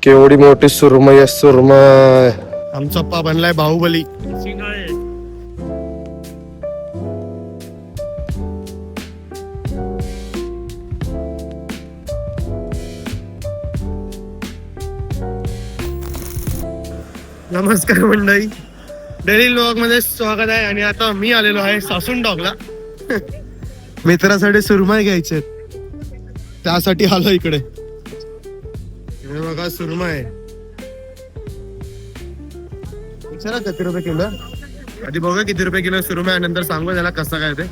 केवढी मोठी सुरमई आहे, सुरमई. आमचा पप्पा बनलाय बाहुबली. नमस्कार मंडळी, डेली व्लॉग मध्ये स्वागत आहे. आणि आता मी आलेलो आहे सासून डॉगला. मित्रासाठी सुरमई घ्यायचे, त्यासाठी आलो इकडे. हे बघा सुरमई. विचारा किती रुपये किलो. आधी बघा किती रुपये किलो सुरमई, नंतर सांगू त्याला कसं काय ते.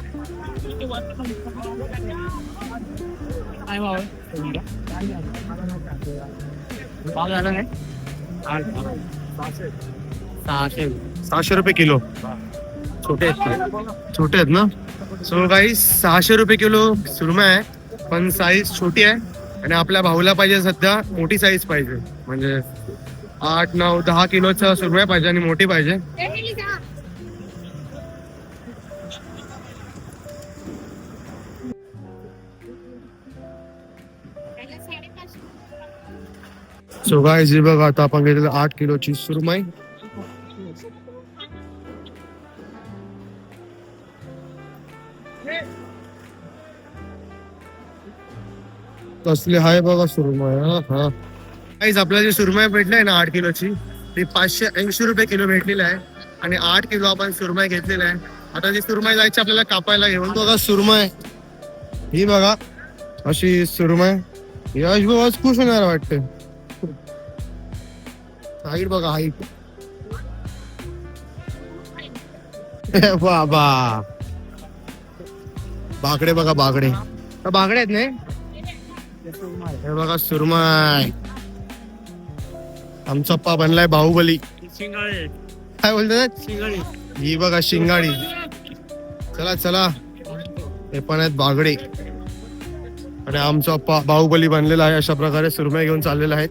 सहाशे रुपये किलो. छोटे आहेत ना. सो गाईस 600 रुपये किलो सुरमई आहे, पण साईज छोटी आहे. आणि आपल्या भाऊला पाहिजे सध्या मोठी साईज पाहिजे, म्हणजे 8, 9, 10 किलोचा सुरमई पाहिजे आणि मोठी पाहिजे. सो गाईस हे बघा, आता आपण घेतलेलं 8 किलोची सुरमई. कसली आहे बघा सुरमई. हा गाईस आपल्याला जी सुरमई भेटली ना 8 किलोची, ती 580 रुपये किलो भेटलेली आहे. आणि 8 किलो आपण सुरमई घेतलेली आहे. आता ती सुरमई जायची आपल्याला कापायला घेऊन. बघा सुरमई ही बघा, अशी सुरमई. यश बघ खुश होणार वाटते. हाईट बघा, हाईट. बाबा बागडे बघा, बागडे बागडे आहेत नाही. हे बघा सुरमई. आमचा पप्पा बनलाय बाहुबली. काय बोलतात? ही बघा शिंगाडी. चला चला, हे पण आहेत बागडे. आणि आमचा पप्पा बाहुबली बनलेला आहे. अशा प्रकारे सुरमई घेऊन चाललेला आहे.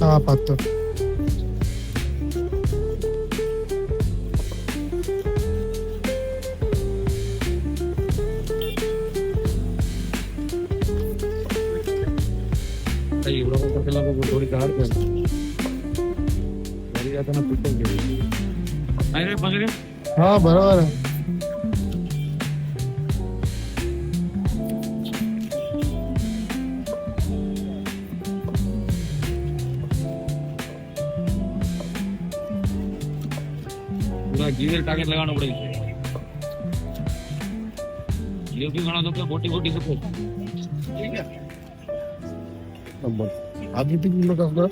हा पाहतो. हा बरोबर आहे. जीवे टाके लगाना पड़ेगा. ये भी बना दो क्या, बोटी बोटी से ठीक है. आधी किती किलो टाकलं?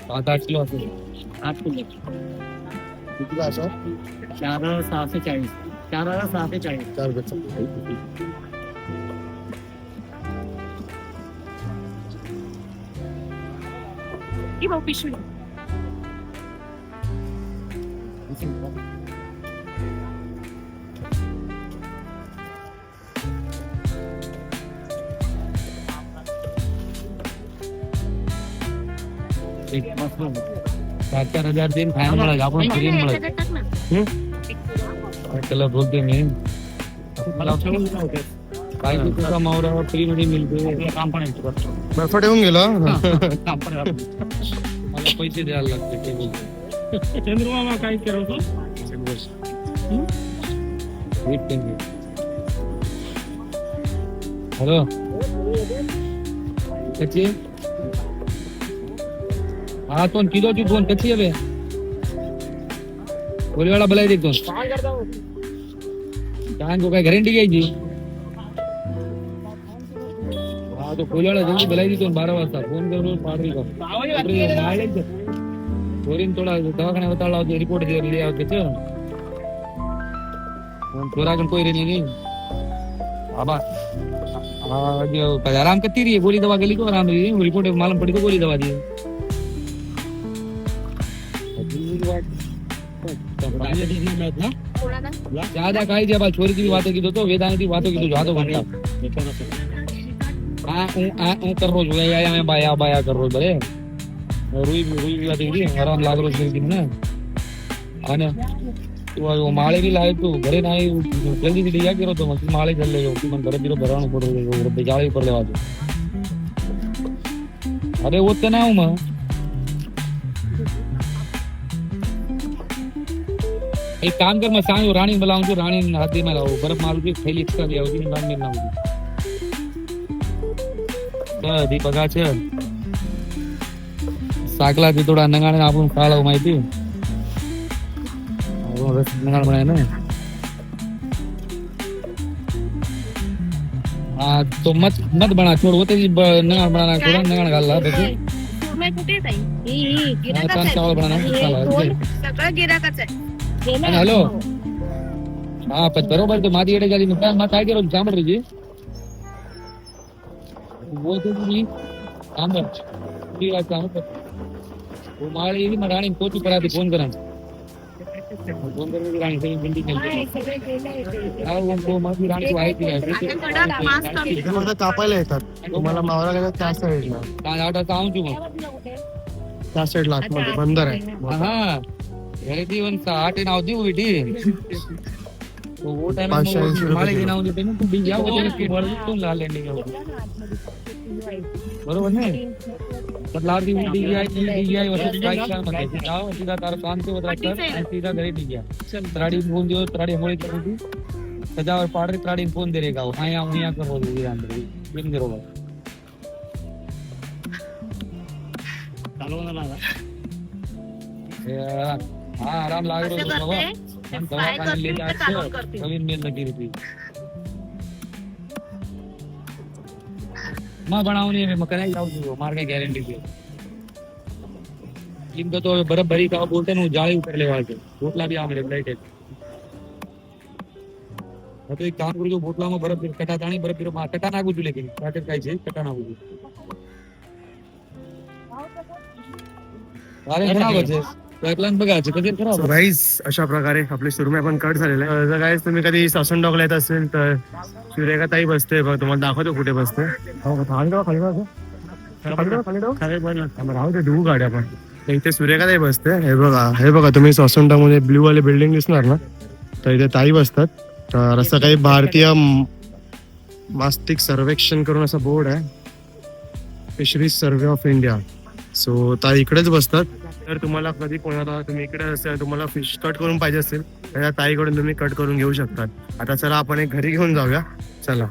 7-8 किलो असेल. 8 किलो किती असं? 4,640. 4,640. 4 गच्च. पिशवी एक मस्त 4,000 दिन खायला मिळालं. आपण फ्री मिळालं. त्याला बोलते मी काय तुझा मावरा फ्री मध्ये मिळतो. काम पण बर्फ ठेवून गेला. मला पैसे द्यायला लागते ते बोलतो. चंद्रमामा काय करतो. हॅलो कच्ची हा 2 किलोची 2 कच्ची आहे. गोलीवाला बोलाय देतो. काय को काय गॅरंटी घ्यायची. हा तो गोलीवाला जल्दी बोलाय देतो. 12 वाजता फोन करून पाडरी का थोडा दवाखान्यात होता रिपोर्ट दिली त्याचं. थोडा कोई रे नाही बाबा. आराम करती रही है, गोली दवा गली को आराम रही है, रिपोर्ट मालूम पड़ी तो गोली दवा दी ज्यादा खाई जब छोरी की भी बातों की तो वेदांत की बातों की तो ज्यादा घंटा कर रोज हो गया मैं बाया बाया कर रोज बरे रुई भी बात की आराम लाग रोज दिन ना आने तो माळे भी लाए तो घरे ना जल्दी से लिया करो तो मत माळे चल ले कि मन घर बिरो भराणो पड़ रही बेचारे पर लेवा दो अरे वो तो ना हूं मैं एक काम कर मैं सांग रानी बुलाऊं तो रानी हाथी में लाओ बर्फ मारू की थैली एक्स्ट्रा ले आओगी निकाल में लाऊंगी तो दीपका छे साकला थी थोड़ा नंगाने आपण खाला माहिती रस नंगाण बनाए ना हाँ तो मत मत बना छोड़ होते जी नंगाण बनाना थोड़ा नंगाण घाल ला देखो सुरमई कुठे ताई ही गिराकाच आहे चावल बनाना सगळं गिराकाच आहे हॅलो हा पण बरोबर तो माझी येडे झाली मग काय केलं सांभाळ रे जी बोलतो तुम्ही सांभाळ ठीक आहे सांभाळ वो माळ येईल मग राणी कोची पराती फोन करा फोन करके राणी से बिंदी चलते हा वो माझी राणी को आहे ती इकडे कापायला येतात तुम्हाला मावरा गेला त्या साईडला काय आठ सांगू मग त्या साईडला आतमध्ये बंदर आहे हा घरे ती वन 8 नाव दी बेटी तो वो टाइम में 580 माळे के नाव देते ना तो डी जाओ तो बड़ तो ला लेने का बरोबर नाही बदलाव दी डी आई वैसे स्ट्राइक का मतलब जाओ सीधा तार काम से बदला कर सीधा घरे डी गया चल त्राड़ी फोन दियो त्राड़ी होळी कर दी सजावर पाडरे त्राड़ी फोन दे रेगा हां यहाँ कर बोल दिया अंदर बिन करो चालू ना लगा हाँ आराम लाग रहा है बाबा हम दवाखाने ले जाते कभी मेल लगी रही मैं बनाऊंगी मैं मकना जाऊँ मार के गारंटी की इनका तो बर्फ भरी का बोलते हैं जाली उतर ले वाले बोतला भी आगे लाइट है तो एक काम करो जो बोतला में बर्फ कटा ताणी बर्फ फिर कटा ना कुछ लेकिन काटे काय छे कटा ना कुछ अरे बराबर छे प्लॅन बघायचं कधी खराब गाईज अशा प्रकारे आपले सुरमई पण कट झालेले आहे जर गाईज तुम्ही कधी सासन डॉगला येत असेल तर सुरेखा ताई बसते बघ तुम्हाला दाखवतो कुठे बसते राहू दे धुवू गाड्या पण इथे सुरेखा ताई बसते हे बघा तुम्ही सासन डॉग मध्ये ब्ल्यू वाले बिल्डिंग दिसणार ना तर इथे ताई बसतात तर असं काही भारतीय मास्तिक सर्वेक्षण करून असा बोर्ड आहे fisheries survey of India so ताई इकडेच बसतात तर तुम्हाला कधी कोणाला तुम्ही इकडे असेल तुम्हाला फिश कट करून पाहिजे असेल तर ताईकडून तुम्ही कट करून घेऊ शकतात आता चला आपण एक घरी घेऊन जाऊया चला